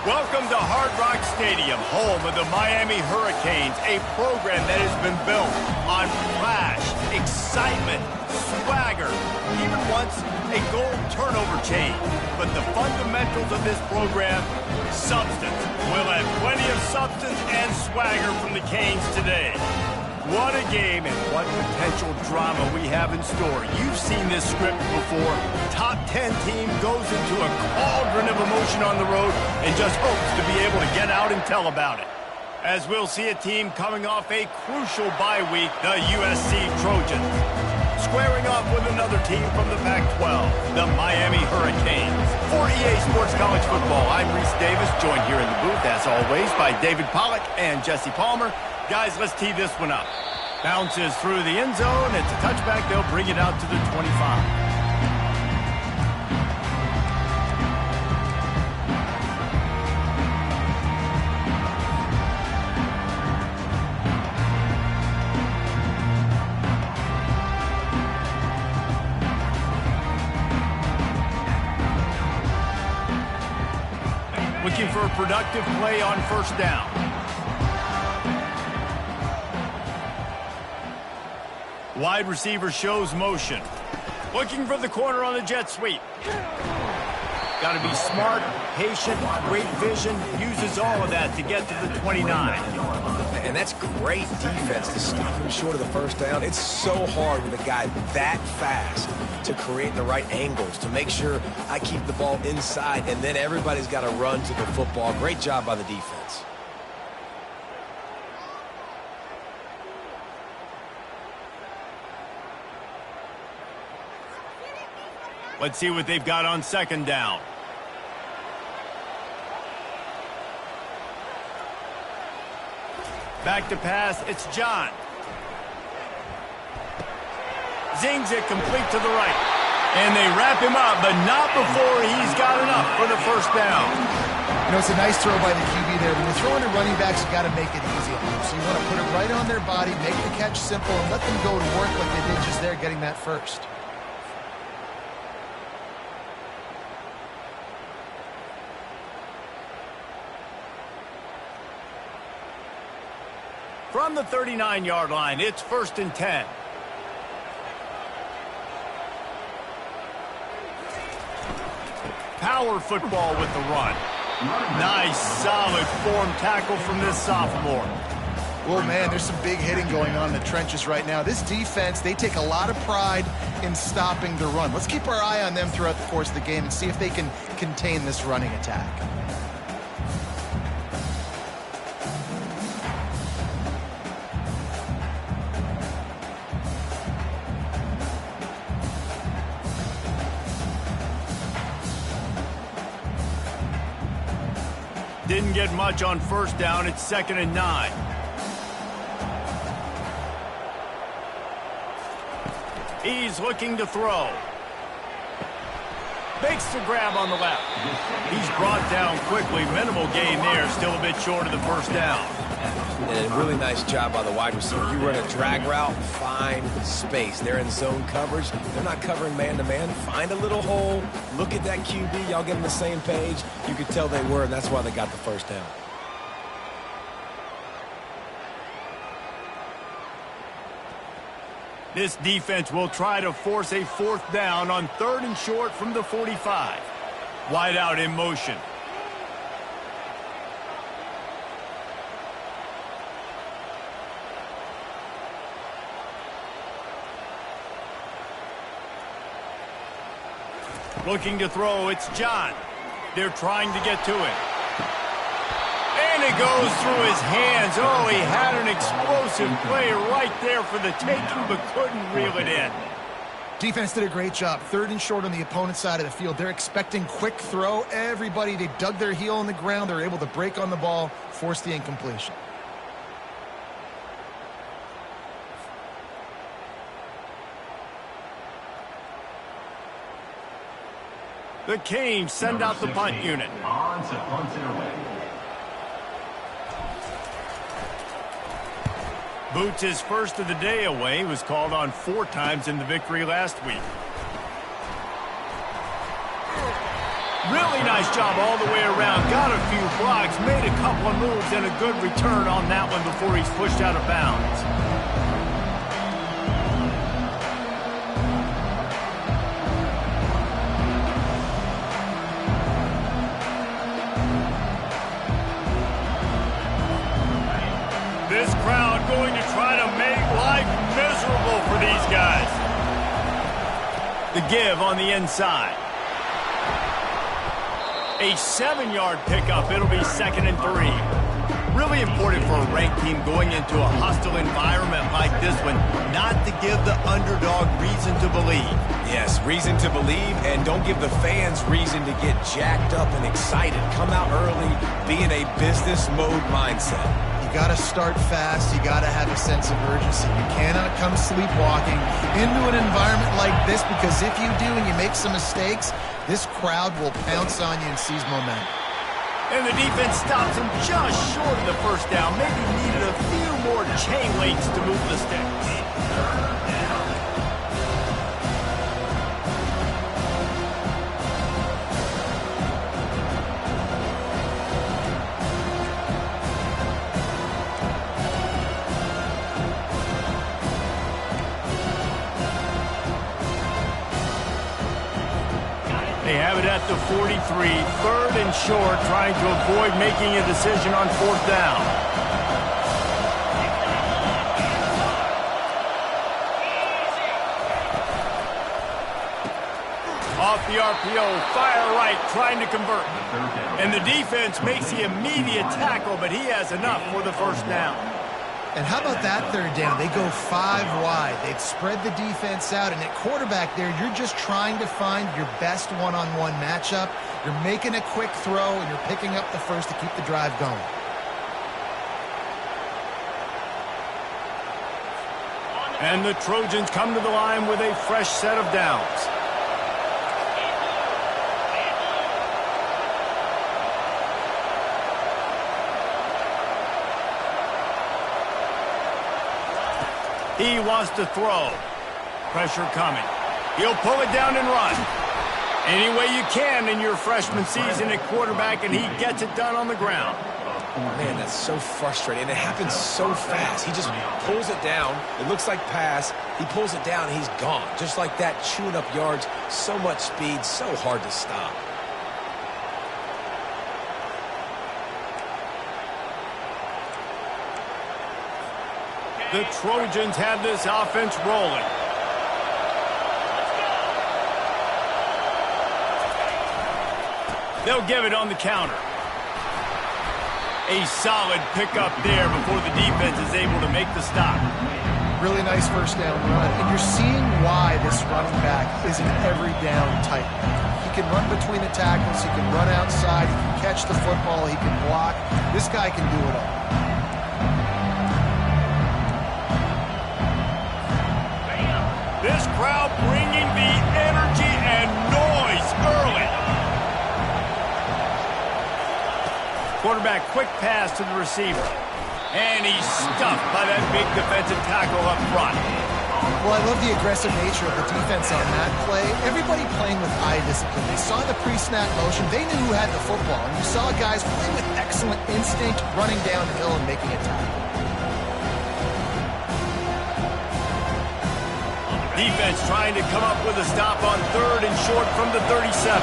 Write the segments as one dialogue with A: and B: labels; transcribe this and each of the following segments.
A: Welcome to Hard Rock Stadium, home of the Miami Hurricanes, a program that has been built on flash, excitement, swagger, even once a goal turnover chain. But the fundamentals of this program, substance. We'll have plenty of substance and swagger from the Canes today. What a game and what potential drama we have in store. You've seen this script before. Top 10 team goes into a cauldron of emotion on the road and just hopes to be able to get out and tell about it. As we'll see a team coming off a crucial bye week, the USC Trojans. Squaring off with another team from the Pac-12, the Miami Hurricanes. For EA Sports College Football, I'm Reese Davis, joined here in the booth, as always, by David Pollack and Jesse Palmer. Guys, let's tee this one up. Bounces through the end zone. It's a touchback. They'll bring it out to the 25. Looking for a productive play on first down. Wide receiver shows motion. Looking for the corner on the jet sweep. Got to be smart, patient, great vision. Uses all of that to get to the 29.
B: And that's great defense to stop him short of the first down. It's so hard with a guy that fast to create the right angles, to make sure I keep the ball inside, and then everybody's got to run to the football. Great job by the defense.
A: Let's see what they've got on second down. Back to pass, it's John. Zings it complete to the right. And they wrap him up, but not before he's got enough for the first down.
C: You know, it's a nice throw by the QB there. When you're throwing to running backs, you got to make it easy on them. So you want to put it right on their body, make the catch simple, and let them go to work like they did just there, getting that first.
A: From the 39-yard line, it's 1st and 10. Power football with the run. Nice, solid form tackle from this sophomore.
C: Oh, man, there's some big hitting going on in the trenches right now. This defense, they take a lot of pride in stopping the run. Let's keep our eye on them throughout the course of the game and see if they can contain this running attack.
A: Didn't get much on first down. It's 2nd and 9. He's looking to throw. Makes the grab on the left. He's brought down quickly. Minimal gain there. Still a bit short of the first down.
B: And a really nice job by the wide receiver. You run a drag route, find space. They're in zone coverage. They're not covering man-to-man. Find a little hole. Look at that QB. Y'all get on the same page. You could tell they were, and that's why they got the first down.
A: This defense will try to force a 4th down on 3rd and short from the 45. Wide out in motion. Looking to throw, it's John. They're trying to get to it. And it goes through his hands. Oh, he had an explosive play right there for the taking, but couldn't reel it in.
C: Defense did a great job. 3rd and short on the opponent's side of the field. They're expecting quick throw. Everybody, they dug their heel in the ground. They're able to break on the ball, force the incompletion.
A: The Canes send out the punt unit. Boots his first of the day away. He was called on 4 times in the victory last week. Really nice job all the way around. Got a few blocks, made a couple of moves, and a good return on that one before he's pushed out of bounds. This crowd going to try to make life miserable for these guys. The give on the inside. A 7-yard pickup. It'll be 2nd and 3. Really important for a ranked team going into a hostile environment like this one, not to give the underdog reason to believe.
B: Yes, reason to believe, and don't give the fans reason to get jacked up and excited. Come out early, be in a business mode mindset.
C: You got to start fast. You got to have a sense of urgency. You cannot come sleepwalking into an environment like this, because if you do and you make some mistakes, this crowd will pounce on you and seize momentum.
A: And the defense stops him just short of the first down. Maybe needed a few more chain links to move the sticks. They have it at the 43, 3rd and short, trying to avoid making a decision on 4th down. Off the RPO, fire right, trying to convert. And the defense makes the immediate tackle, but he has enough for the first down.
C: And how about that 3rd down? They go 5 wide. They've spread the defense out, and at quarterback there, you're just trying to find your best one-on-one matchup. You're making a quick throw, and you're picking up the first to keep the drive going.
A: And the Trojans come to the line with a fresh set of downs. He wants to throw. Pressure coming. He'll pull it down and run. Any way you can in your freshman season at quarterback, and he gets it done on the ground.
B: Man, that's so frustrating. And it happens so fast. He just pulls it down. It looks like pass. He pulls it down, and he's gone. Just like that, chewing up yards. So much speed, so hard to stop.
A: The Trojans have this offense rolling. They'll give it on the counter. A solid pickup there before the defense is able to make the stop.
C: Really nice first down run. And you're seeing why this running back is an every down type. He can run between the tackles. He can run outside. He can catch the football. He can block. This guy can do it all.
A: This crowd bringing the energy and noise early. Quarterback, quick pass to the receiver. And he's stuffed by that big defensive tackle up front.
C: Well, I love the aggressive nature of the defense on that play. Everybody playing with eye discipline. They saw the pre-snap motion. They knew who had the football. And you saw guys play with excellent instinct, running downhill and making a tackle.
A: Defense trying to come up with a stop on 3rd and short from the 37.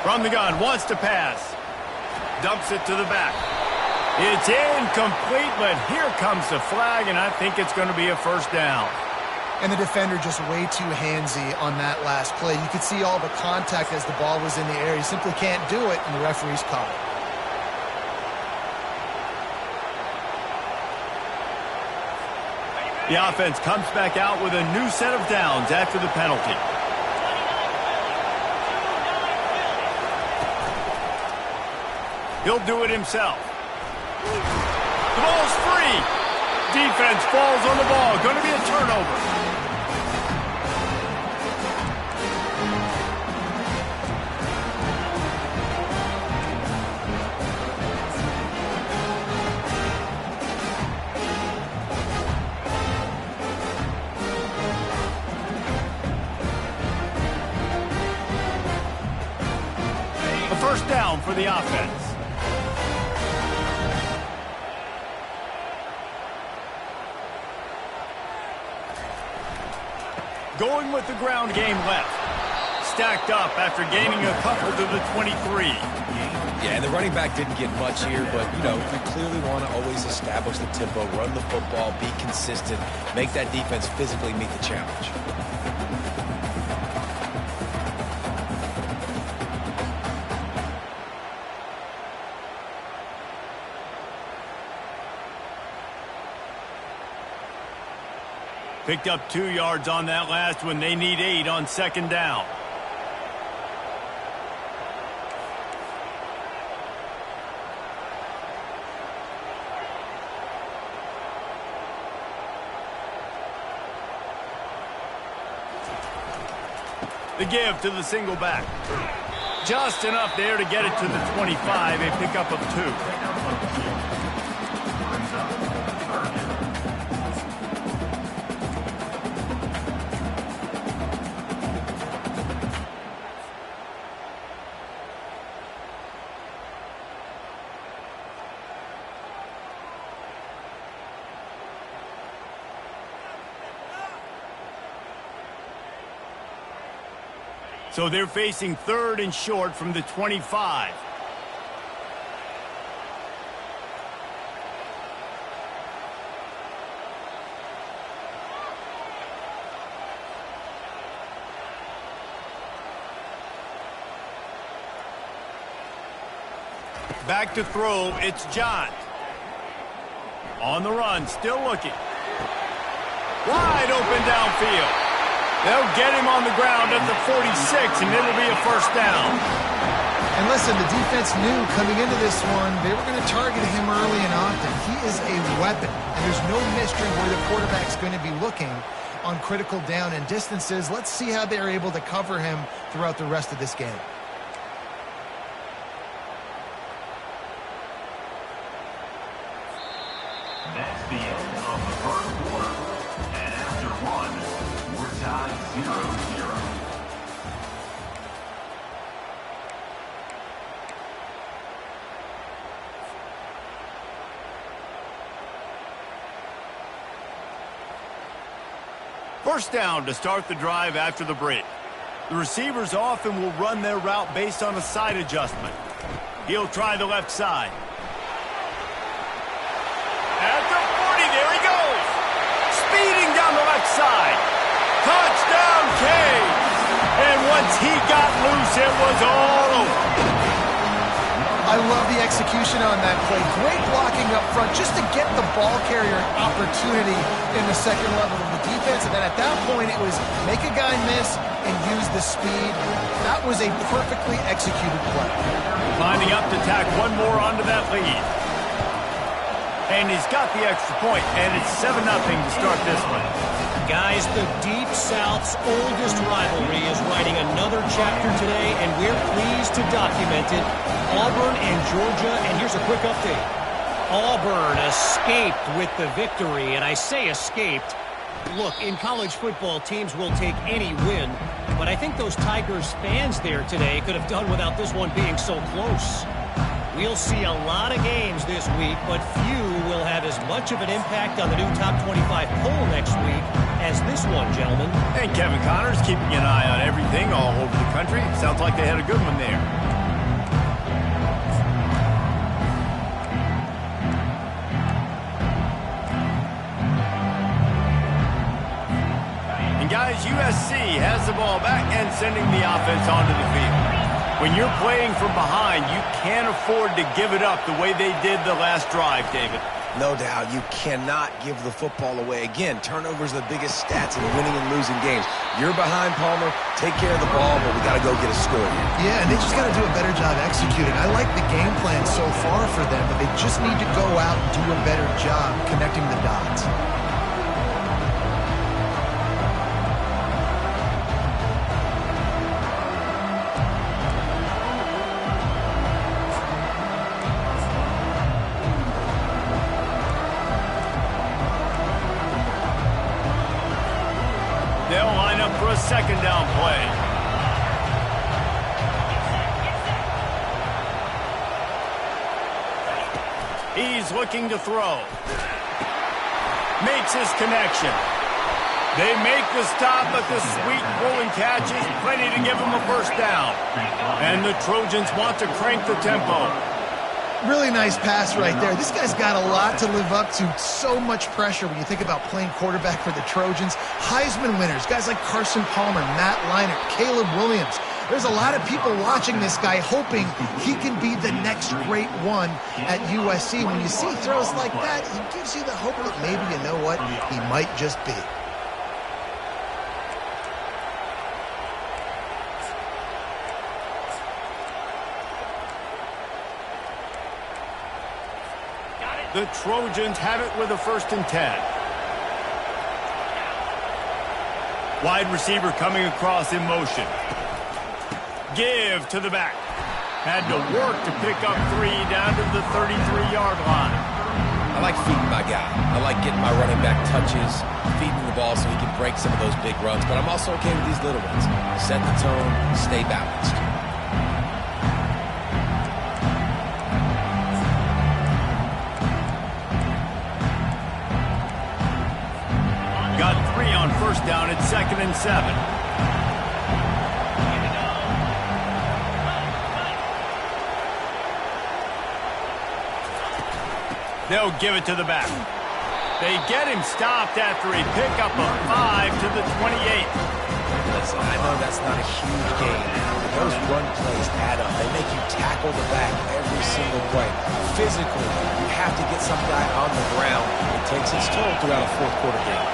A: From the gun, wants to pass. Dumps it to the back. It's incomplete, but here comes the flag, and I think it's going to be a first down.
C: And the defender just way too handsy on that last play. You could see all the contact as the ball was in the air. He simply can't do it, and the referee's caught it.
A: The offense comes back out with a new set of downs after the penalty. He'll do it himself. The ball's free. Defense falls on the ball. Going to be a turnover. down for the offense. Going with the ground game left. Stacked up after gaining a couple to the 23.
B: Yeah, and the running back didn't get much here, but, you know, you clearly want to always establish the tempo, run the football, be consistent, make that defense physically meet the challenge.
A: Picked up 2 yards on that last one. They need 8 on second down. The give to the single back. Just enough there to get it to the 25, a pickup of 2. So they're facing 3rd and short from the 25. Back to throw, it's John. On the run, still looking. Wide open downfield. They'll get him on the ground at the 46, and it'll be a first down.
C: And listen, the defense knew coming into this one, they were going to target him early and often. He is a weapon, and there's no mystery where the quarterback's going to be looking on critical down and distances. Let's see how they're able to cover him throughout the rest of this game.
D: That's the end of the first quarter. And after one, we're tied 0-0.
A: First down to start the drive after the break. The receivers often will run their route based on a side adjustment. He'll try the left side. At the 40, there he goes. Speeding down the left side. Touchdown, Cage. And once he got loose, it was all over.
C: I love the execution on that play. Great blocking up front just to get the ball carrier an opportunity in the second level of the defense. And then at that point, it was make a guy miss and use the speed. That was a perfectly executed play.
A: Lining up to tack one more onto that lead. And he's got the extra point, and it's 7-0 to start this one.
E: Guys, the Deep South's oldest rivalry is writing another chapter today, and we're pleased to document it. Auburn and Georgia, and here's a quick update. Auburn escaped with the victory, and I say escaped. Look, in college football, teams will take any win, but I think those Tigers fans there today could have done without this one being so close. We'll see a lot of games this week, but few will have as much of an impact on the new top 25 poll next week as this one, gentlemen.
A: And Kevin Connors keeping an eye on everything all over the country. Sounds like they had a good one there. And guys, USC has the ball back and sending the offense onto the field. When you're playing from behind, you can't afford to give it up the way they did the last drive, David.
B: No doubt, you cannot give the football away. Again, turnovers are the biggest stats in winning and losing games. You're behind, Palmer. Take care of the ball, but we got to go get a score here.
C: Yeah, and they just got to do a better job executing. I like the game plan so far for them, but they just need to go out and do a better job connecting the dots.
A: They'll line up for a second down play. He's looking to throw. Makes his connection. They make the stop, but the sweet rolling catch is plenty to give him a first down. And the Trojans want to crank the tempo.
C: Really nice pass right there. This guy's got a lot to live up to. So much pressure when you think about playing quarterback for the Trojans. Heisman winners, guys like Carson Palmer, Matt Leinart, Caleb Williams. There's a lot of people watching this guy hoping he can be the next great one at USC. When you see throws like that, he gives you the hope that maybe, you know what, he might just be.
A: The Trojans have it with a 1st and 10. Wide receiver coming across in motion. Give to the back. Had to work to pick up 3 down to the 33-yard line.
B: I like feeding my guy. I like getting my running back touches, feeding the ball so he can break some of those big runs. But I'm also okay with these little ones. Set the tone, stay balanced.
A: Got 3 on 1st down at 2nd and 7. They'll give it to the back. They get him stopped after he picked up a 5 to the 28.
B: Listen, I know that's not a huge gain, but those run plays add up. They make you tackle the back every single play. Physically, you have to get some guy on the ground. It takes its toll throughout a 4th quarter game.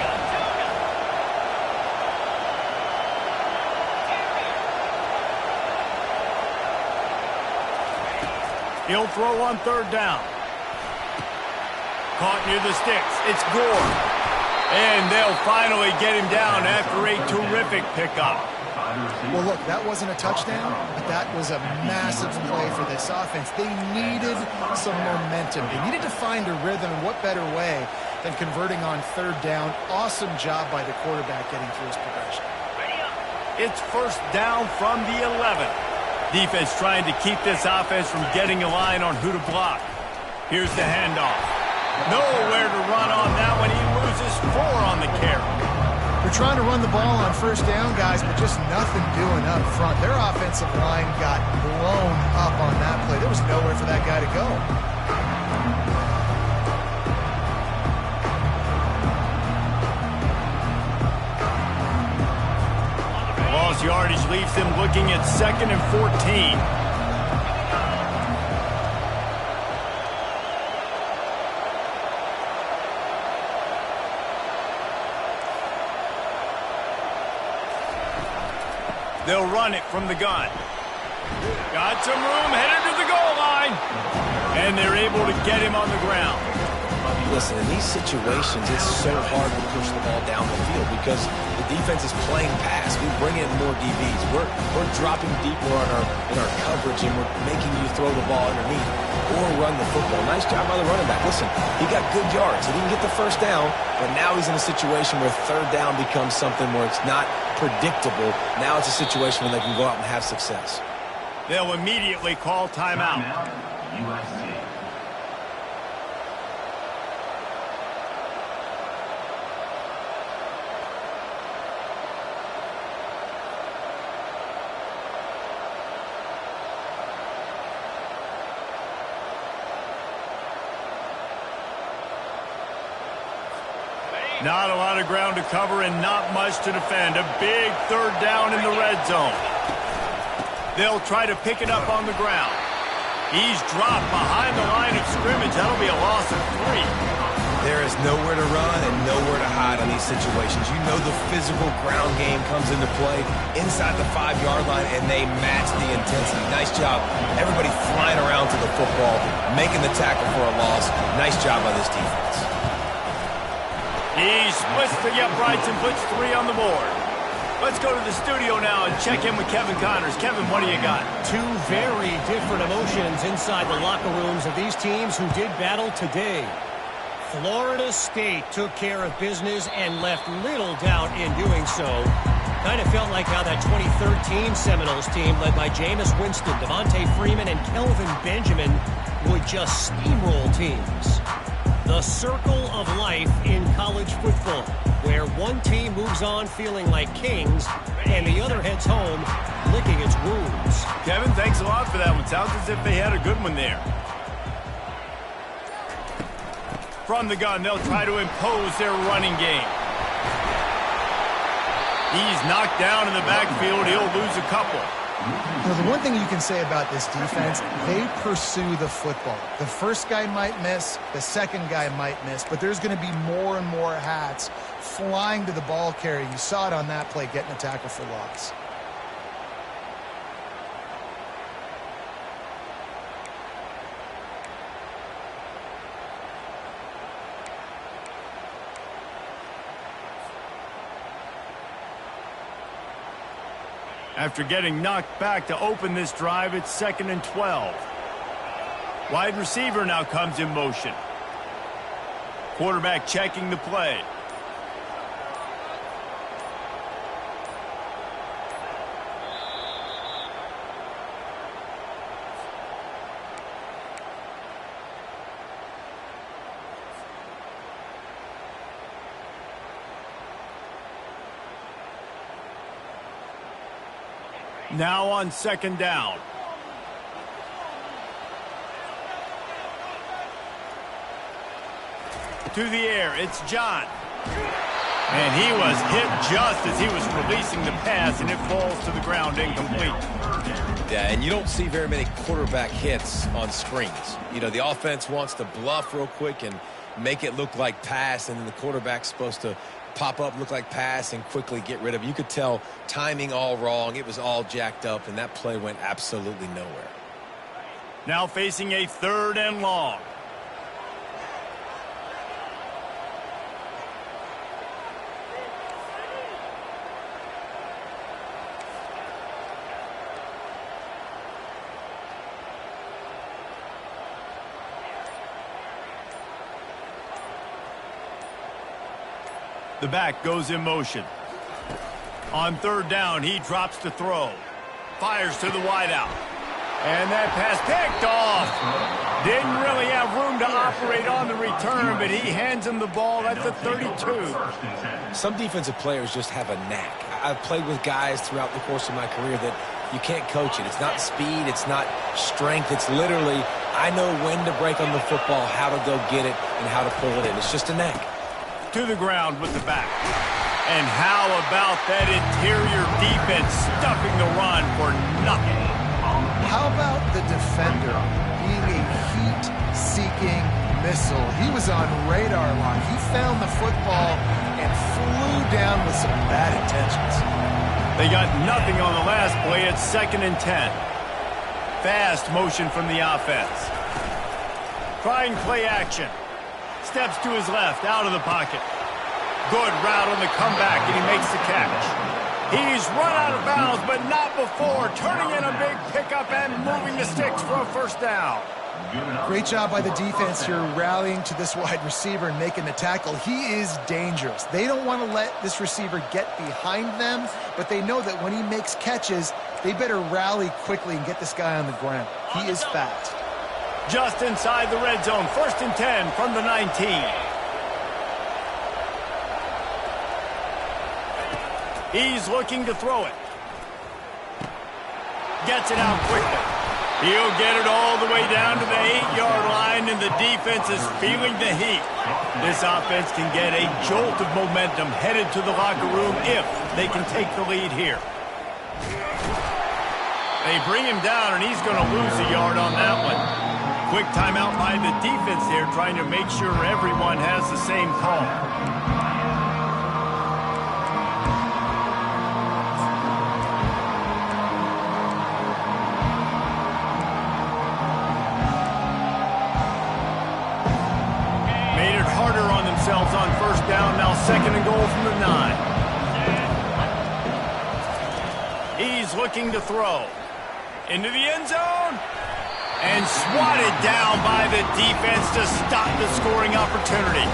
A: He'll throw on 3rd down. Caught near the sticks. It's Gore. And they'll finally get him down after a terrific pickup.
C: Well, look, that wasn't a touchdown, but that was a massive play for this offense. They needed some momentum. They needed to find a rhythm, and what better way than converting on 3rd down. Awesome job by the quarterback getting through his progression.
A: It's 1st down from the 11. Defense trying to keep this offense from getting a line on who to block. Here's the handoff. Nowhere to run on that one. He loses 4 on the carry.
C: They're trying to run the ball on 1st down, guys, but just nothing doing up front. Their offensive line got blown up on that play. There was nowhere for that guy to go.
A: Lost yardage leaves them looking at 2nd and 14. They'll run it from the gun. Got some room, headed to the goal line. And they're able to get him on the ground.
B: Listen, in these situations, it's so hard to push the ball down the field because the defense is playing pass. We bring in more DBs. We're dropping deeper in our coverage, and we're making you throw the ball underneath or run the football. Nice job by the running back. Listen, he got good yards. He didn't get the 1st down, but now he's in a situation where 3rd down becomes something where it's not predictable. Now it's a situation where they can go out and have success.
A: They'll immediately call timeout.
D: USC.
A: Not a lot of ground to cover and not much to defend. A big 3rd down in the red zone. They'll try to pick it up on the ground. He's dropped behind the line of scrimmage. That'll be a loss of 3.
B: There is nowhere to run and nowhere to hide on these situations. You know the physical ground game comes into play inside the 5-yard line, and they match the intensity. Nice job. Everybody flying around to the football, making the tackle for a loss. Nice job by this defense.
A: He splits the uprights and puts 3 on the board. Let's go to the studio now and check in with Kevin Connors. Kevin, what do you got?
E: 2 very different emotions inside the locker rooms of these teams who did battle today. Florida State took care of business and left little doubt in doing so. Kind of felt like how that 2013 Seminoles team led by Jameis Winston, Devontae Freeman, and Kelvin Benjamin would just steamroll teams. The circle of life in college football, where one team moves on feeling like kings and the other heads home licking its wounds.
A: Kevin, thanks a lot for that one. Sounds as if they had a good one there. From the gun, they'll try to impose their running game. He's knocked down in the backfield. He'll lose a couple.
C: Now, the one thing you can say about this defense, they pursue the football. The first guy might miss, the second guy might miss, but there's going to be more and more hats flying to the ball carrier. You saw it on that play, getting a tackle for loss.
A: After getting knocked back to open this drive, it's 2nd and 12. Wide receiver now comes in motion. Quarterback checking the play. Now on 2nd down. To the air, it's John. And he was hit just as he was releasing the pass, and it falls to the ground incomplete.
B: Yeah, and you don't see very many quarterback hits on screens. You know, the offense wants to bluff real quick and make it look like pass, and then the quarterback's supposed to pop up, look like pass, and quickly get rid of it. You could tell timing all wrong. It was all jacked up, and that play went absolutely nowhere.
A: Now facing a 3rd and long. The back goes in motion. On 3rd down, he drops to throw. Fires to the wideout. And that pass picked off. Didn't really have room to operate on the return, but he hands him the ball at the 32.
B: Some defensive players just have a knack. I've played with guys throughout the course of my career that you can't coach it. It's not speed, it's not strength. It's literally, I know when to break on the football, how to go get it, and how to pull it in. It's just a knack.
A: To the ground with the back. And how about that interior defense stuffing the run for nothing?
C: How about the defender being a heat-seeking missile? He was on radar lock. He found the football and flew down with some bad intentions.
A: They got nothing on the last play. It's 2nd and 10. Fast motion from the offense. Trying play action. Steps to his left, out of the pocket. Good route on the comeback, and he makes the catch. He's run out of bounds, but not before turning in a big pickup and moving the sticks for a 1st down.
C: Great job by the defense here, rallying to this wide receiver and making the tackle. He is dangerous. They don't want to let this receiver get behind them, but they know that when he makes catches, they better rally quickly and get this guy on the ground. He is fast.
A: Just inside the red zone, 1st and 10 from the 19. He's looking to throw it. Gets it out quickly. He'll get it all the way down to the 8-yard line, and the defense is feeling the heat. This offense can get a jolt of momentum headed to the locker room if they can take the lead here. They bring him down, and he's going to lose a yard on that one. Quick timeout by the defense there, trying to make sure everyone has the same call. Made it harder on themselves on 1st down, now 2nd and goal from the 9. He's looking to throw. Into the end zone. And swatted down by the defense to stop the scoring opportunity.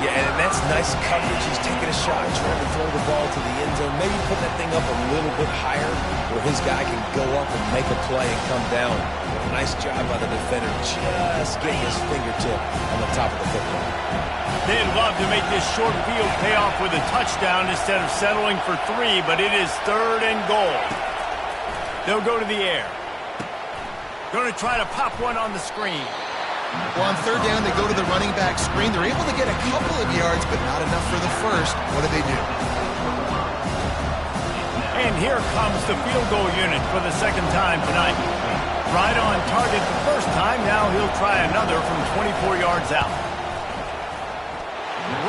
B: Yeah, and that's nice coverage. He's taking a shot, trying to throw the ball to the end zone. Maybe put that thing up a little bit higher where his guy can go up and make a play and come down. Nice job by the defender just getting his fingertip on the top of the football.
A: They'd love to make this short field pay off with a touchdown instead of settling for 3, but it is 3rd and goal. They'll go to the air. Going to try to pop one on the screen.
C: Well, on 3rd down, they go to the running back screen. They're able to get a couple of yards, but not enough for the first. What do they do?
A: And here comes the field goal unit for the 2nd time tonight. Right on target the first time. Now he'll try another from 24 yards out.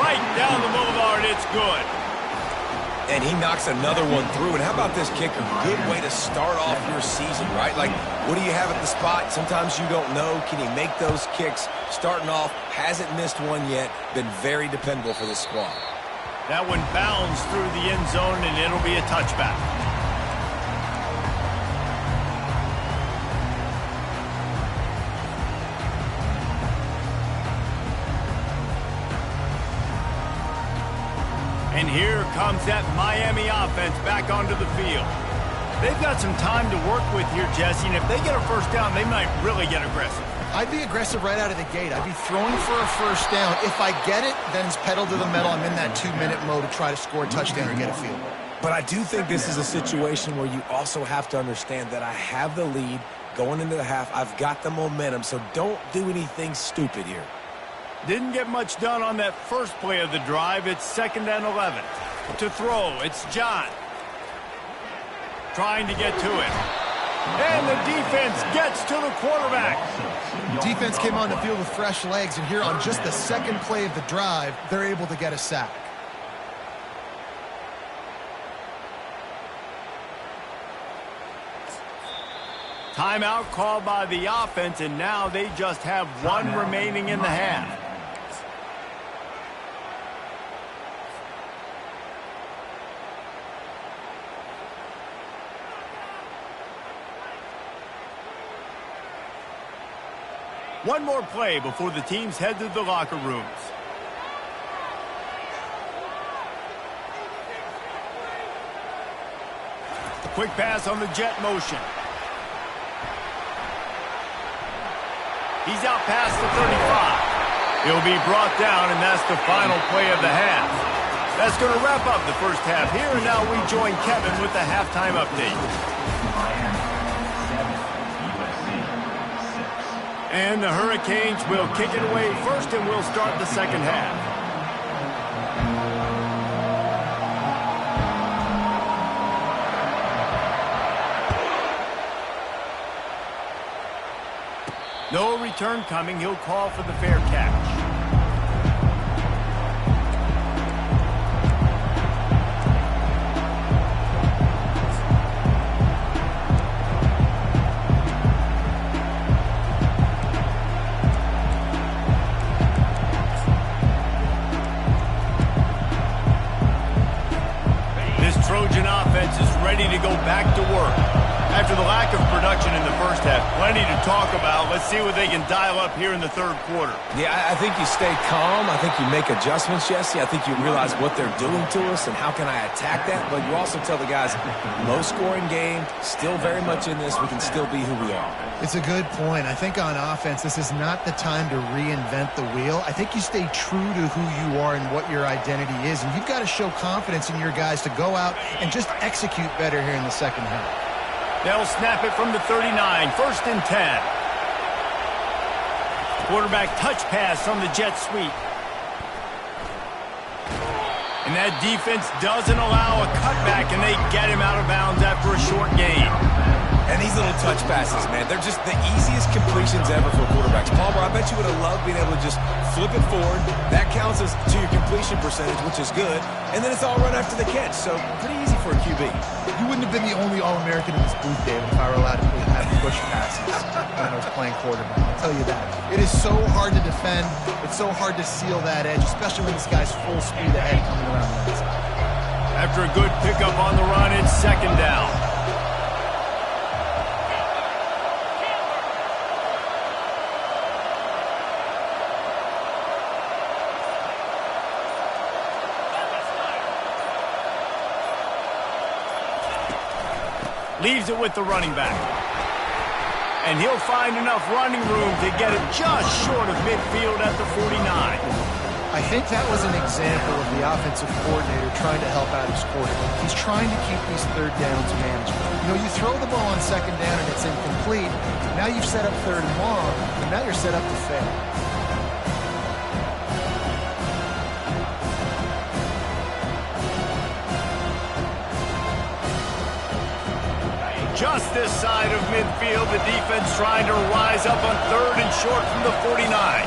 A: Right down the boulevard, it's good.
B: And he knocks another one through. And how about this kicker? Good way to start off your season, right? Like, what do you have at the spot? Sometimes you don't know. Can he make those kicks? Starting off, hasn't missed one yet. Been very dependable for this squad.
A: That one bounds through the end zone, and it'll be a touchback. And here comes that Miami offense back onto the field. They've got some time to work with here, Jesse, and if they get a first down, they might really get aggressive.
C: I'd be aggressive right out of the gate. I'd be throwing for a first down. If I get it, then it's pedal to the metal. I'm in that 2-minute mode to try to score a touchdown or get a field goal.
B: But I do think this is a situation where you also have to understand that I have the lead going into the half. I've got the momentum, so don't do anything stupid here.
A: Didn't get much done on that first play of the drive. It's 2nd and 11. To throw, it's John. Trying to get to it. And the defense gets to the quarterback.
C: Defense came on the field with fresh legs, and here on just the 2nd play of the drive, they're able to get a sack.
A: Timeout called by the offense, and now they just have one remaining in the half. One more play before the teams head to the locker rooms. A quick pass on the jet motion. He's out past the 35. He'll be brought down, and that's the final play of the half. That's going to wrap up the first half here, and now we join Kevin with the halftime update. And the Hurricanes will kick it away first, and we'll start the second half. No return coming. He'll call for the fair catch. Trojan offense is ready to go back to work. After the lack of production in the first half, plenty to talk about. Let's see what they can dial up here in the 3rd quarter.
B: Yeah, I think you stay calm. I think you make adjustments, Jesse. I think you realize what they're doing to us and how can I attack that. But you also tell the guys, low-scoring game, still very much in this. We can still be who we are.
C: It's a good point. I think on offense, this is not the time to reinvent the wheel. I think you stay true to who you are and what your identity is. And you've got to show confidence in your guys to go out and just execute better here in the second half.
A: They'll snap it from the 39, 1st and 10. Quarterback touch pass on the jet sweep. And that defense doesn't allow a cutback, and they get him out of bounds after a short gain.
B: And these little touch passes, man, they're just the easiest completions ever for quarterbacks. Palmer, I bet you would have loved being able to just flip it forward. That counts as to your completion percentage, which is good. And then it's all run after the catch, so pretty easy for a QB.
C: You wouldn't have been the only All-American in this booth, David, if I were allowed to have push passes when I was playing quarterback. I'll tell you that. It is so hard to defend. It's so hard to seal that edge, especially when this guy's full speed ahead coming around that side.
A: After a good pickup on the run, it's 2nd down. Leaves it with the running back. And he'll find enough running room to get it just short of midfield at the 49.
C: I think that was an example of the offensive coordinator trying to help out his quarterback. He's trying to keep these third downs manageable. You know, you throw the ball on second down and it's incomplete. Now you've set up third and long, and now you're set up to fail.
A: Just this side of midfield, the defense trying to rise up on third and short from the 49.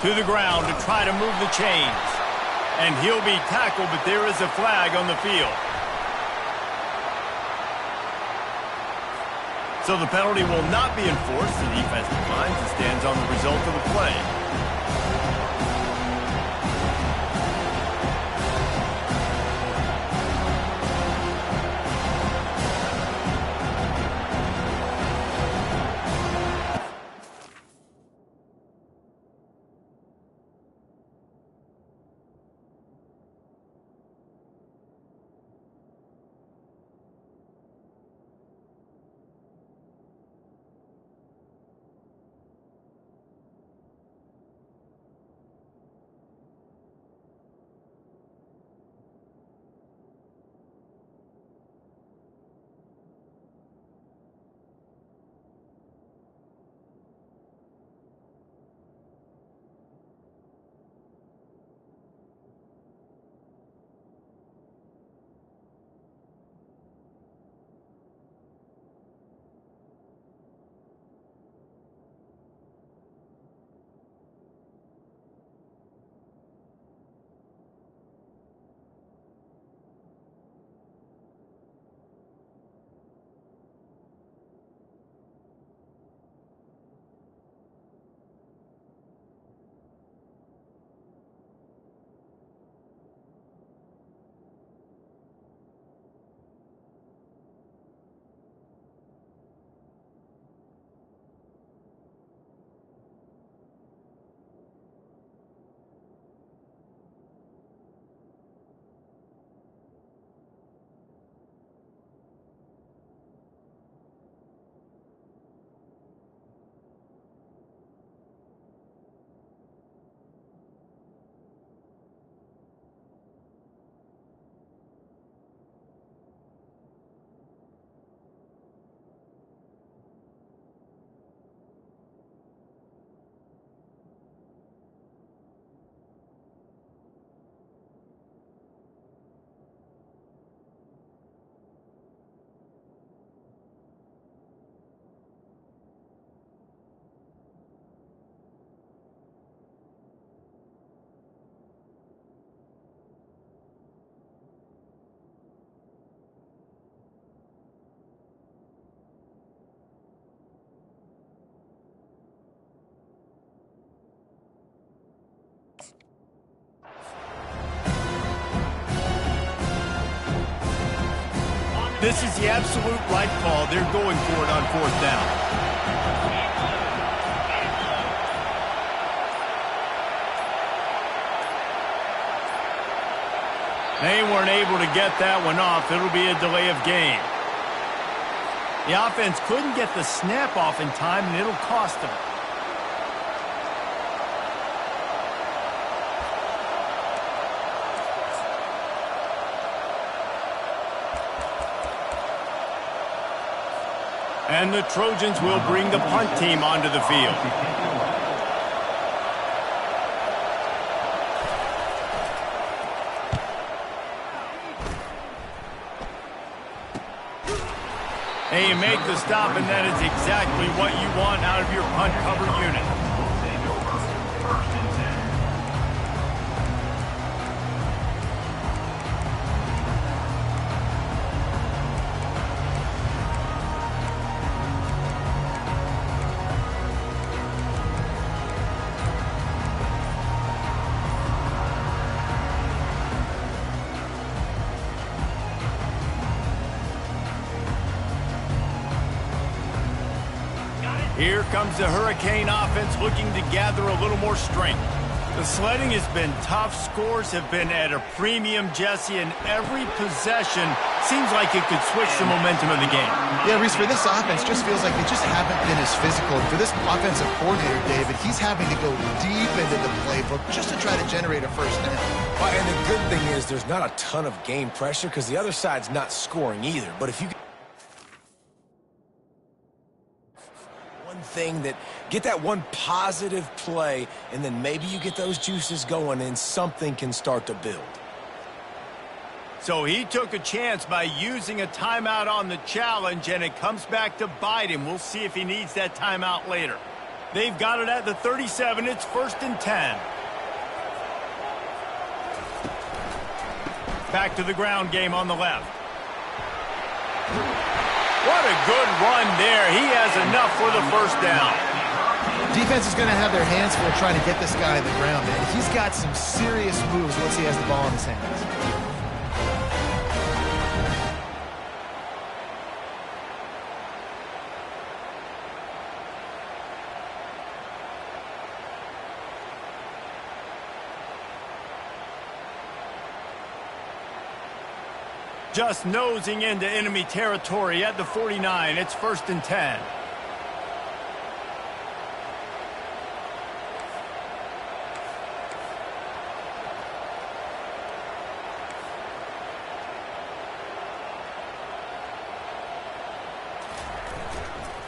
A: To the ground to try to move the chains. And he'll be tackled, but there is a flag on the field. So the penalty will not be enforced. The defense declines and stands on the result of the play. This is the absolute right call. They're going for it on fourth down. They weren't able to get that one off. It'll be a delay of game. The offense couldn't get the snap off in time, and it'll cost them. And the Trojans will bring the punt team onto the field. They make the stop, and that is exactly what you want out of your punt cover unit. Here comes the Hurricane offense looking to gather a little more strength. The sledding has been tough. Scores have been at a premium, Jesse, and every possession seems like it could switch the momentum of the game.
C: Yeah, Reese, for this offense, just feels like they just haven't been as physical. For this offensive coordinator, David, he's having to go deep into the playbook just to try to generate a first down.
B: Well, and the good thing is there's not a ton of game pressure because the other side's not scoring either. But if you thing that get that one positive play, and then maybe you get those juices going and something can start to build.
A: So he took a chance by using a timeout on the challenge, and it comes back to bite him. We'll see if he needs that timeout later. They've got it at the 37. It's 1st and 10. Back to the ground game on the left. What a good run there. He has enough for the first down.
C: Defense is going to have their hands full trying to get this guy on the ground, man. He's got some serious moves once he has the ball in his hands.
A: Just nosing into enemy territory at the 49. It's 1st and 10.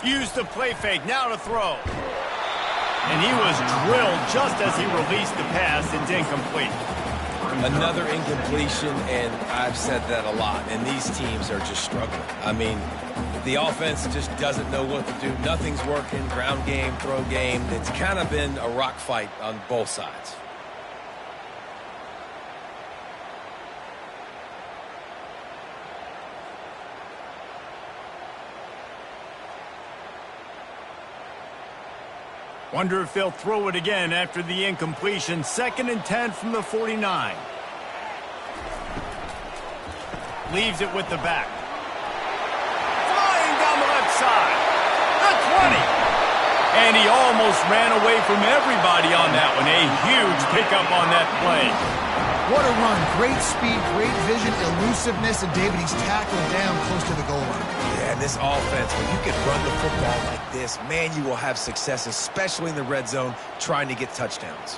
A: Use the play fake, now to throw. And he was drilled just as he released the pass. It's incomplete.
B: Another incompletion, and I've said that a lot, and these teams are just struggling. I mean, the offense just doesn't know what to do. Nothing's working, ground game, throw game. It's kind of been a rock fight on both sides.
A: Wonder if they'll throw it again after the incompletion. 2nd and 10 from the 49. Leaves it with the back. Flying down the left side. The 20. And he almost ran away from everybody on that one. A huge pickup on that play.
C: What a run. Great speed, great vision, elusiveness, and David, he's tackled down close to the goal line.
B: Yeah, this offense, when you can run the football like this, man, you will have success, especially in the red zone, trying to get touchdowns.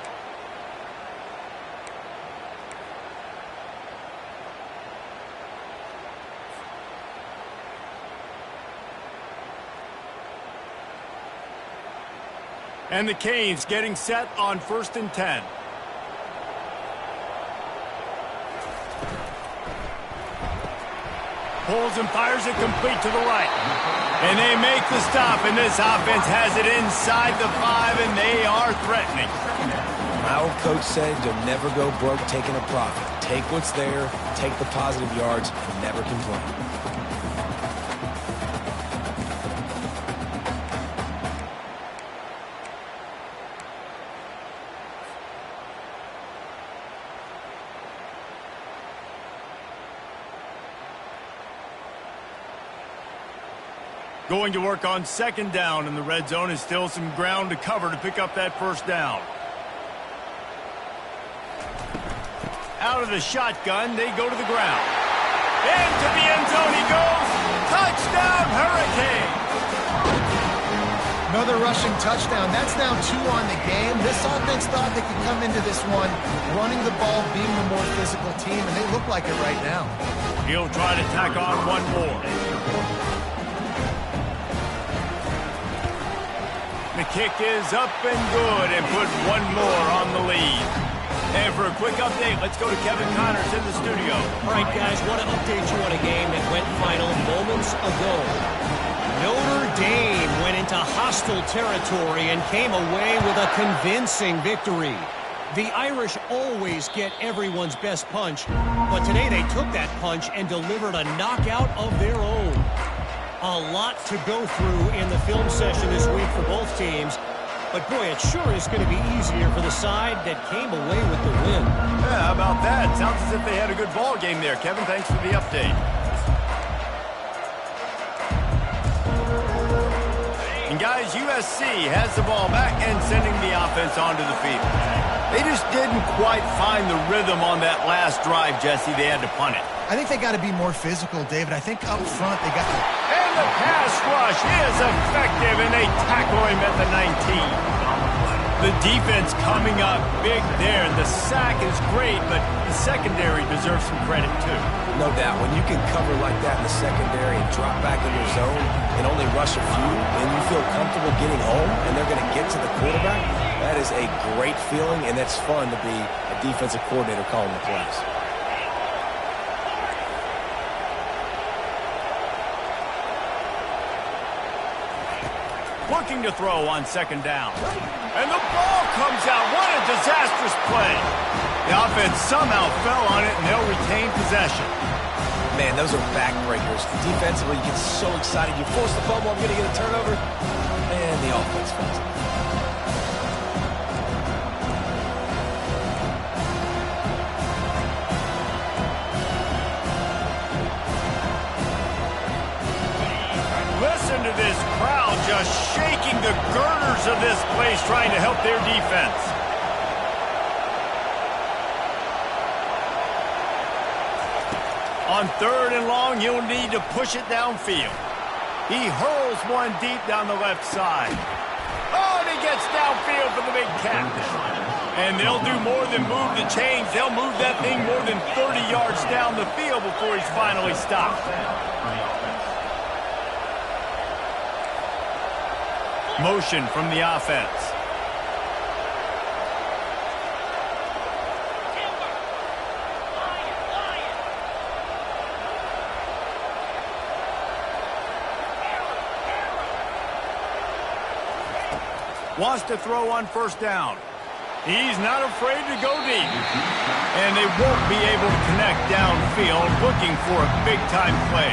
A: And the Canes getting set on 1st and 10. Pulls and fires it complete to the right. And they make the stop, and this offense has it inside the 5, and they are threatening.
B: My old coach said you'll never go broke taking a profit. Take what's there, take the positive yards, and never complain.
A: Going to work on 2nd down in the red zone is still some ground to cover to pick up that first down. Out of the shotgun, they go to the ground. Into the end zone he goes. Touchdown, Hurricane!
C: Another rushing touchdown. That's now 2 on the game. This offense thought they could come into this one running the ball, being the more physical team, and they look like it right now.
A: He'll try to tack on one more. The kick is up and good, and put one more on the lead. And for a quick update, let's go to Kevin Connors in the studio.
E: All right, guys, want to update you on a game that went final moments ago. Notre Dame went into hostile territory and came away with a convincing victory. The Irish always get everyone's best punch, but today they took that punch and delivered a knockout of their own. A lot to go through in the film session this week for both teams. But, boy, it sure is going to be easier for the side that came away with the win.
A: Yeah, how about that? Sounds as if they had a good ball game there. Kevin, thanks for the update. And, guys, USC has the ball back and sending the offense onto the field. They just didn't quite find the rhythm on that last drive, Jesse. They had to punt it.
C: I think they got to be more physical, David. I think up front they got to...
A: And the pass rush is effective, and they tackle him at the 19. The defense coming up big there. The sack is great, but the secondary deserves some credit, too.
B: No doubt. When you can cover like that in the secondary and drop back in your zone and only rush a few, and you feel comfortable getting home, and they're going to get to the quarterback, that is a great feeling, and it's fun to be a defensive coordinator calling the plays.
A: Looking to throw on second down. And the ball comes out. What a disastrous play. The offense somehow fell on it, and they'll retain possession.
B: Man, those are backbreakers. Defensively, you get so excited. You force the fumble, I'm going to get a turnover. And the offense falls.
A: Listen to this crowd just shaking the girders of this place, trying to help their defense. On third and long, you'll need to push it downfield. He hurls one deep down the left side. Oh, and he gets downfield for the big catch. And they'll do more than move the chains. They'll move that thing more than 30 yards down the field before he's finally stopped. Motion from the offense. Wants to throw on first down. He's not afraid to go deep. And they won't be able to connect downfield, looking for a big-time play.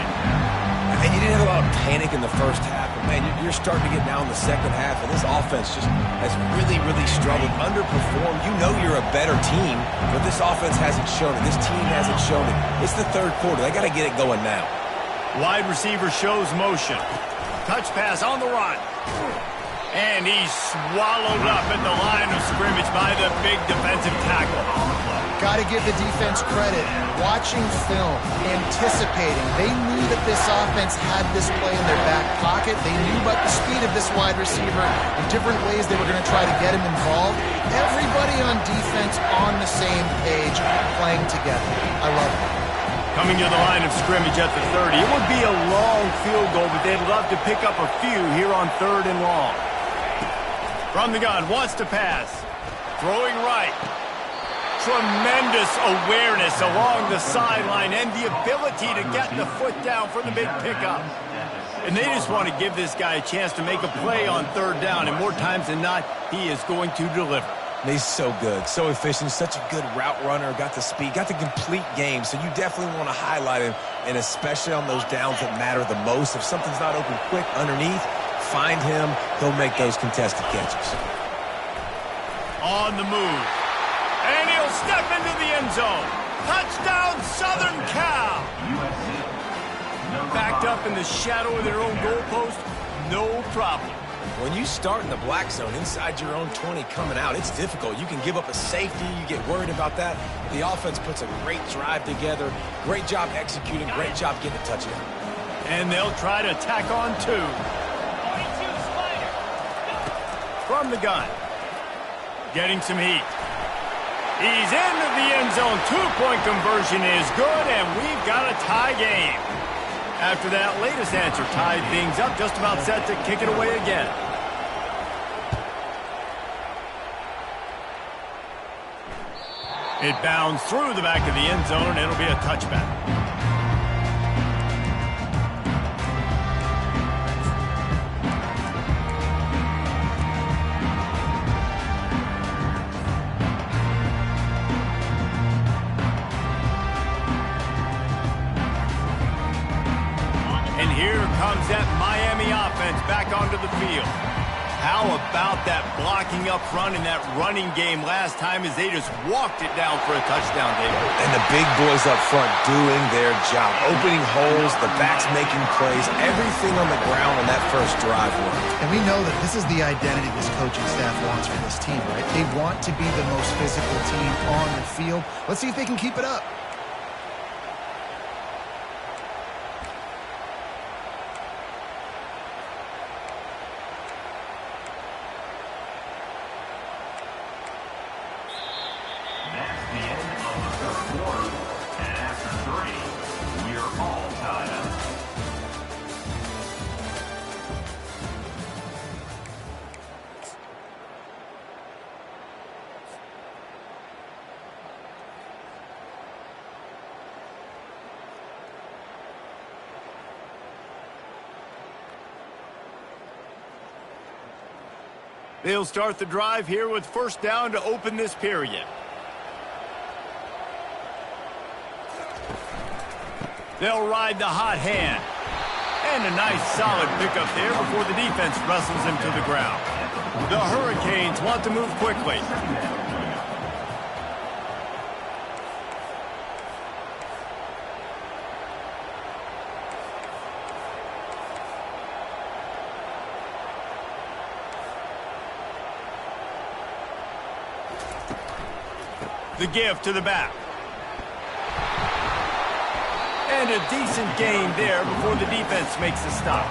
B: And you didn't have a lot of panic in the first half, but man, you're starting to get down in the second half, and this offense just has really, really struggled, underperformed. You know you're a better team, but this offense hasn't shown it. This team hasn't shown it. It's the third quarter. They got to get it going now.
A: Wide receiver shows motion. Touch pass on the run. And he's swallowed up at the line of scrimmage by the big defensive tackle.
C: Got to give the defense credit. Watching film, anticipating. They knew that this offense had this play in their back pocket. They knew about the speed of this wide receiver and different ways they were going to try to get him involved. Everybody on defense on the same page, playing together. I love it.
A: Coming to the line of scrimmage at the 30. It would be a long field goal, but they'd love to pick up a few here on third and long. From the gun, wants to pass. Throwing right. Tremendous awareness along the sideline and the ability to get the foot down for the big pickup. And they just want to give this guy a chance to make a play on third down, and more times than not, he is going to deliver.
B: He's so good, so efficient, such a good route runner, got the speed, got the complete game, so you definitely want to highlight him, and especially on those downs that matter the most. If something's not open quick underneath, find him, he'll make those contested catches.
A: On the move. And he'll step into the end zone. Touchdown, Southern Cal. Backed up in the shadow of their own goalpost, no problem.
B: When you start in the black zone inside your own 20 coming out, it's difficult. You can give up a safety. You get worried about that. The offense puts a great drive together. Great job executing. Great job getting a touchdown.
A: And they'll try to tack on two. From the gun. Getting some heat. He's into the end zone. Two-point conversion is good, and we've got a tie game. After that latest answer tied things up, just about set to kick it away again. It bounds through the back of the end zone, and it'll be a touchback. And here comes that Miami offense back onto the field. How about that blocking up front and that running game last time as they just walked it down for a touchdown, David?
B: And the big boys up front doing their job. Opening holes, the backs making plays, everything on the ground on that first drive worked.
C: And we know that this is the identity this coaching staff wants for this team, right? They want to be the most physical team team on the field. Let's see if they can keep it up.
D: That's the end of the third quarter. And after 3, we're all tied up.
A: They'll start the drive here with first down to open this period. They'll ride the hot hand. And a nice solid pickup there before the defense wrestles him to the ground. The Hurricanes want to move quickly. The give to the back. And a decent gain there before the defense makes the stop.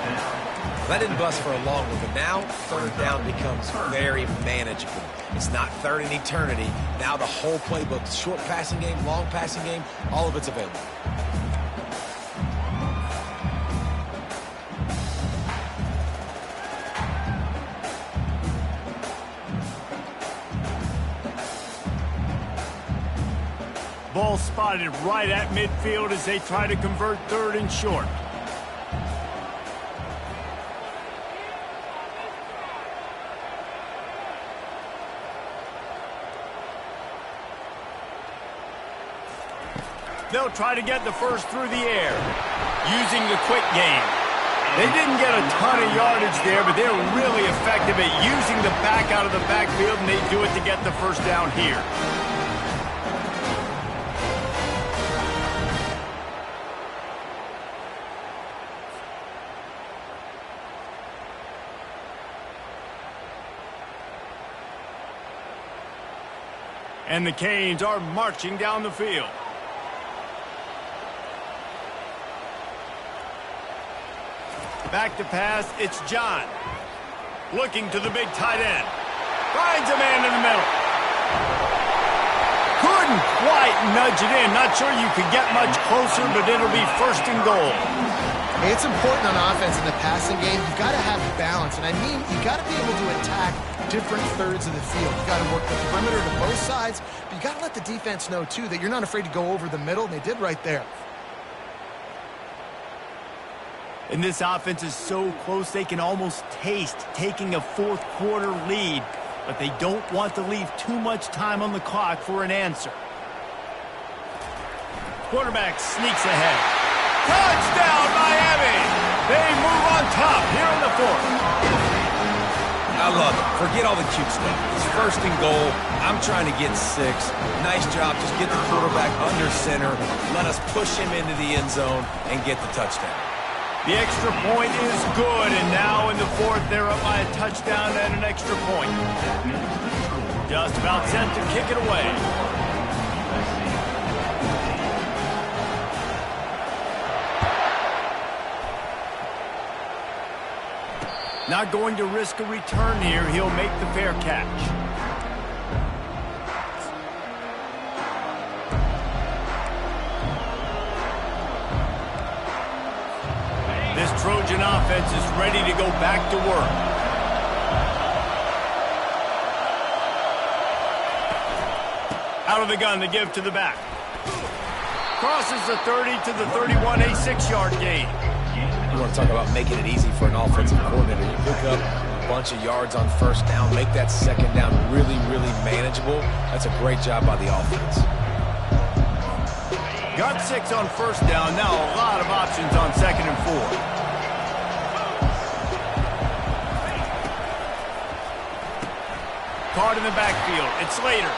B: That didn't bust for a long one, but now third down becomes very manageable. It's not third in eternity. Now the whole playbook, short passing game, long passing game, all of it's available.
A: Ball spotted right at midfield as they try to convert third and short. They'll try to get the first through the air, using the quick game. They didn't get a ton of yardage there, but they're really effective at using the back out of the backfield, and they do it to get the first down here. And the Canes are marching down the field. Back to pass, it's John. Looking to the big tight end. Finds a man in the middle. Couldn't quite nudge it in. Not sure you could get much closer, but it'll be first and goal.
C: It's important on offense in the passing game. You've got to have balance. And I mean, you've got to be able to attack different thirds of the field. You've got to work the perimeter to both sides. But you've got to let the defense know, too, that you're not afraid to go over the middle. And they did right there.
A: And this offense is so close they can almost taste taking a fourth quarter lead. But they don't want to leave too much time on the clock for an answer. Quarterback sneaks ahead. Touchdown, Miami! They move on top here in the fourth.
B: I love it. Forget all the cute stuff. It's first and goal. I'm trying to get 6. Nice job. Just get the quarterback under center. Let us push him into the end zone and get the touchdown.
A: The extra point is good, and now in the fourth, they're up by a touchdown and an extra point. Just about set to kick it away. Not going to risk a return here. He'll make the fair catch. This Trojan offense is ready to go back to work. Out of the gun, the give to the back. Crosses the 30 to the 31, a 6-yard gain.
B: You want to talk about making it easy for an offensive coordinator. You pick up a bunch of yards on first down, make that second down really, really manageable. That's a great job by the offense.
A: Got 6 on first down. Now a lot of options on second and 4. Caught in the backfield. It's Slater.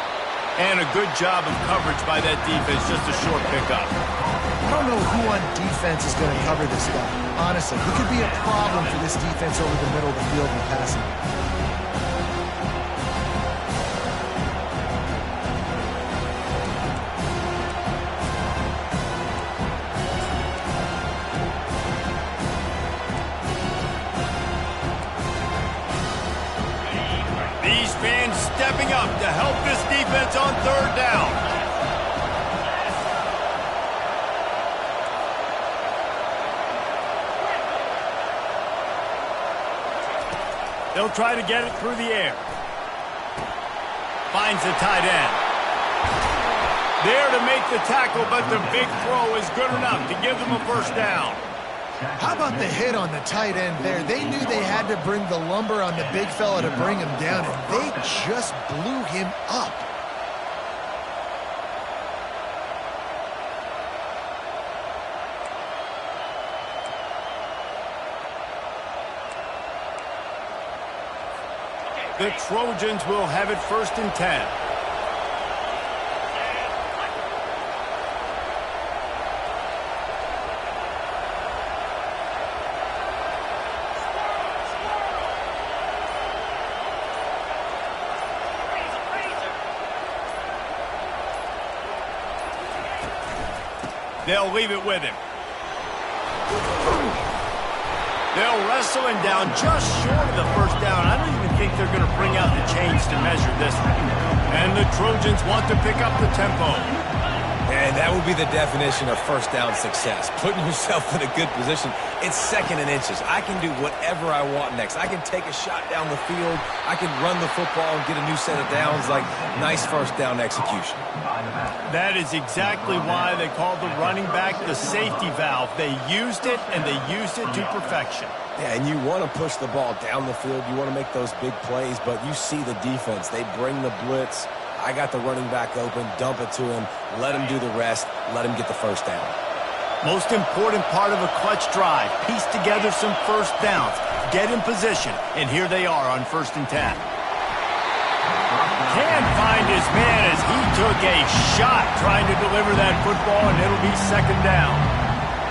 A: And a good job of coverage by that defense. Just a short pickup.
C: I don't know who on defense is going to cover this guy. Honestly, he could be a problem for this defense over the middle of the field in passing.
A: defense on third down. They'll try to get it through the air. Finds the tight end. There to make the tackle, but the big throw is good enough to give them a first down.
C: How about the hit on the tight end there? They knew they had to bring the lumber on the big fella to bring him down, and they just blew him up.
A: The Trojans will have it 1st and 10. They'll leave it with him. They'll wrestle him down just short of the first down. I don't even think they're going to bring out the chains to measure this one. And the Trojans want to pick up the tempo.
B: And that would be the definition of first down success. Putting yourself in a good position. It's 2nd and inches. I can do whatever I want next. I can take a shot down the field. I can run the football and get a new set of downs. Like, nice first down execution.
A: That is exactly why they called the running back the safety valve. They used it, and they used it to perfection.
B: Yeah, and you want to push the ball down the field. You want to make those big plays, but you see the defense. They bring the blitz. I got the running back open, dump it to him, let him do the rest, let him get the first down.
A: Most important part of a clutch drive, piece together some first downs, get in position, and here they are on 1st and 10. Can't find his man as he took a shot trying to deliver that football, and it'll be 2nd down.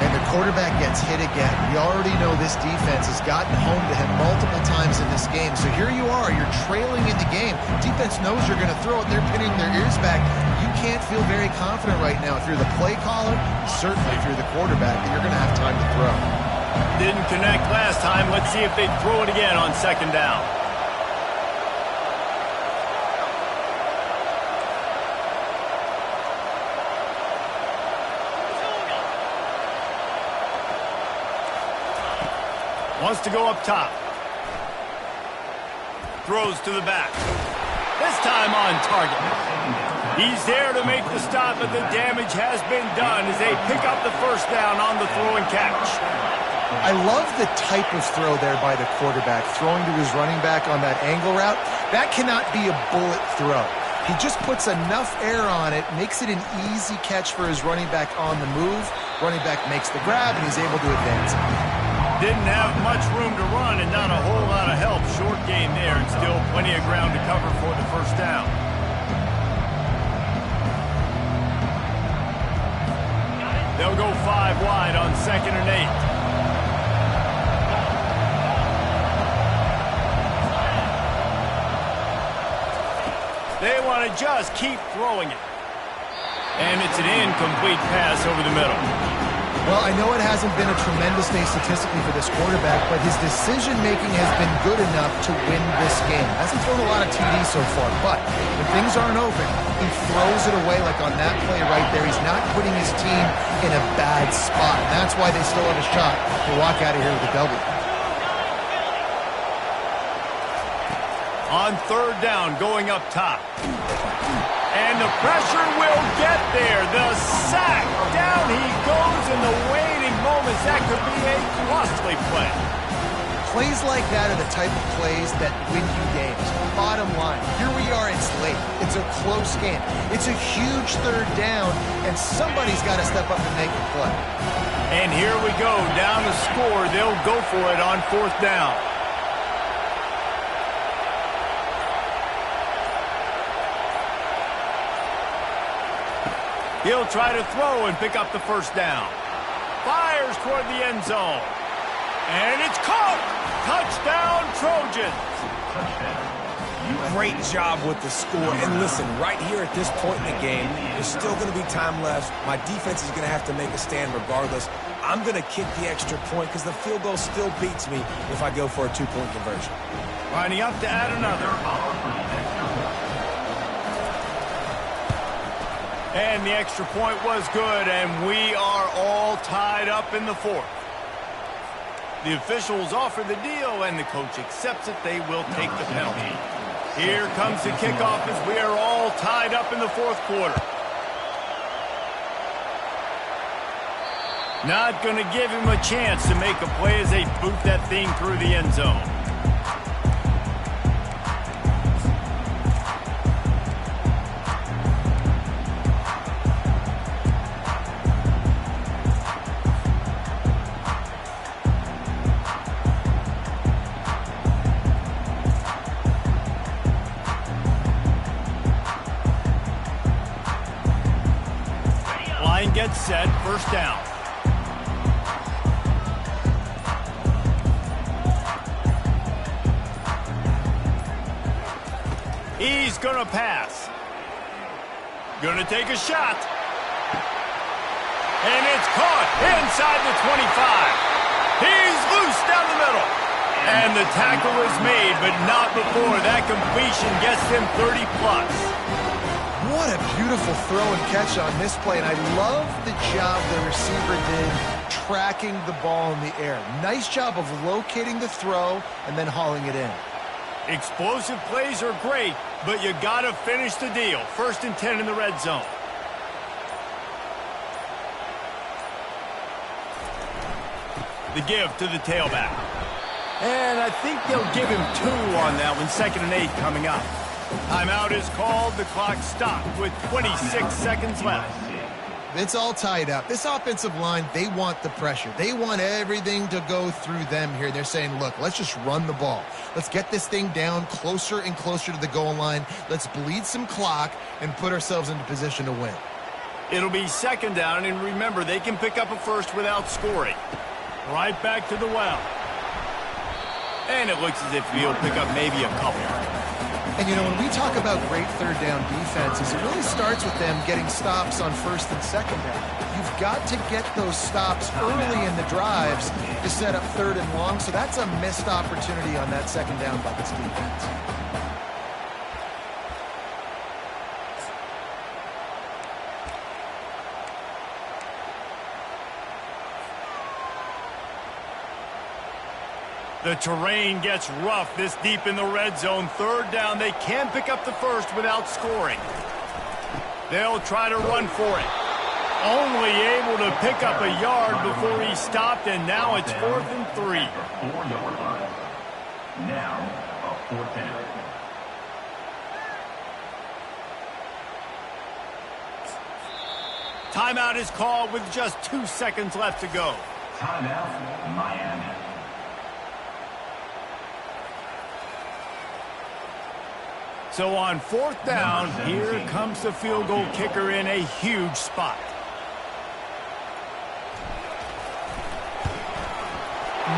C: And the quarterback gets hit again. We already know this defense has gotten home to him multiple times in this game. So here you are, you're trailing in the game. Defense knows you're going to throw it. They're pinning their ears back. You can't feel very confident right now. If you're the play caller, certainly if you're the quarterback, that you're going to have time to throw.
A: Didn't connect last time. Let's see if they throw it again on 2nd down. Wants to go up top. Throws to the back. This time on target. He's there to make the stop, but the damage has been done as they pick up the first down on the throw and catch.
C: I love the type of throw there by the quarterback, throwing to his running back on that angle route. That cannot be a bullet throw. He just puts enough air on it, makes it an easy catch for his running back on the move. Running back makes the grab, and he's able to advance it.
A: Didn't have much room to run and not a whole lot of help. Short game there and still plenty of ground to cover for the first down. They'll go 5 wide on 2nd and 8. They want to just keep throwing it. And it's an incomplete pass over the middle.
C: Well, I know it hasn't been a tremendous day statistically for this quarterback, but his decision-making has been good enough to win this game. Hasn't thrown a lot of TDs so far, but when things aren't open, he throws it away like on that play right there. He's not putting his team in a bad spot. And that's why they still have a shot to walk out of here with a W.
A: On 3rd down, going up top. And the pressure will get there. The sack. Down he goes in the waning moments. That could be a costly play.
C: Plays like that are the type of plays that win you games. Bottom line, here we are, it's late. It's a close game. It's a huge 3rd down, and somebody's got to step up and make the play.
A: And here we go. Down to score. They'll go for it on 4th down. He'll try to throw and pick up the first down. Fires toward the end zone. And it's caught! Touchdown, Trojans!
B: Great job with the score. And listen, right here at this point in the game, there's still going to be time left. My defense is going to have to make a stand regardless. I'm going to kick the extra point because the field goal still beats me if I go for a 2-point conversion.
A: Lining up to add another. And the extra point was good, and we are all tied up in the fourth. The officials offer the deal, and the coach accepts it. They will take the penalty. Here comes the kickoff as we are all tied up in the fourth quarter. Not going to give him a chance to make a play as they boot that thing through the end zone. Line gets set, first down. He's going to pass. Going to take a shot. And it's caught inside the 25. He's loose down the middle. And the tackle is made, but not before that completion gets him 30-plus.
C: What a beautiful throw and catch on this play, and I love the job the receiver did tracking the ball in the air. Nice job of locating the throw and then hauling it in.
A: Explosive plays are great, but you got to finish the deal. 1st and 10 in the red zone. The give to the tailback. And I think they'll give him 2 on that one. 2nd and 8 coming up. Timeout is called. The clock stopped with 26 seconds left.
C: It's all tied up. This offensive line, they want the pressure. They want everything to go through them here. They're saying, look, let's just run the ball. Let's get this thing down closer and closer to the goal line. Let's bleed some clock and put ourselves into position to win.
A: It'll be 2nd down, and remember, they can pick up a first without scoring. Right back to the well. And it looks as if he'll pick up maybe a couple.
C: And, you know, when we talk about great 3rd down defenses, it really starts with them getting stops on 1st and 2nd down. You've got to get those stops early in the drives to set up 3rd and long, so that's a missed opportunity on that 2nd down by this defense.
A: The terrain gets rough this deep in the red zone. 3rd down, they can pick up the first without scoring. They'll try to run for it. Only able to pick up a yard before he stopped, and now it's 4th and 3.
D: Now, a 4th down.
A: Timeout is called with just 2 seconds left to go.
D: Timeout, Miami.
A: So on 4th down, here comes the field goal kicker in a huge spot.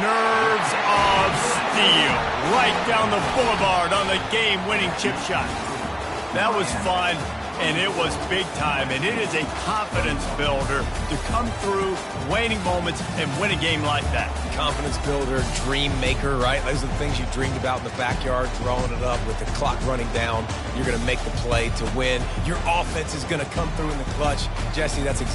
A: Nerves of steel. Right down the boulevard on the game-winning chip shot. That was fun, and it was big time, and it is a confidence builder to come through waning moments and win a game like that.
B: Confidence builder, dream maker, right? Those are the things you dreamed about in the backyard, throwing it up with the clock running down. You're going to make the play to win. Your offense is going to come through in the clutch. Jesse, that's exactly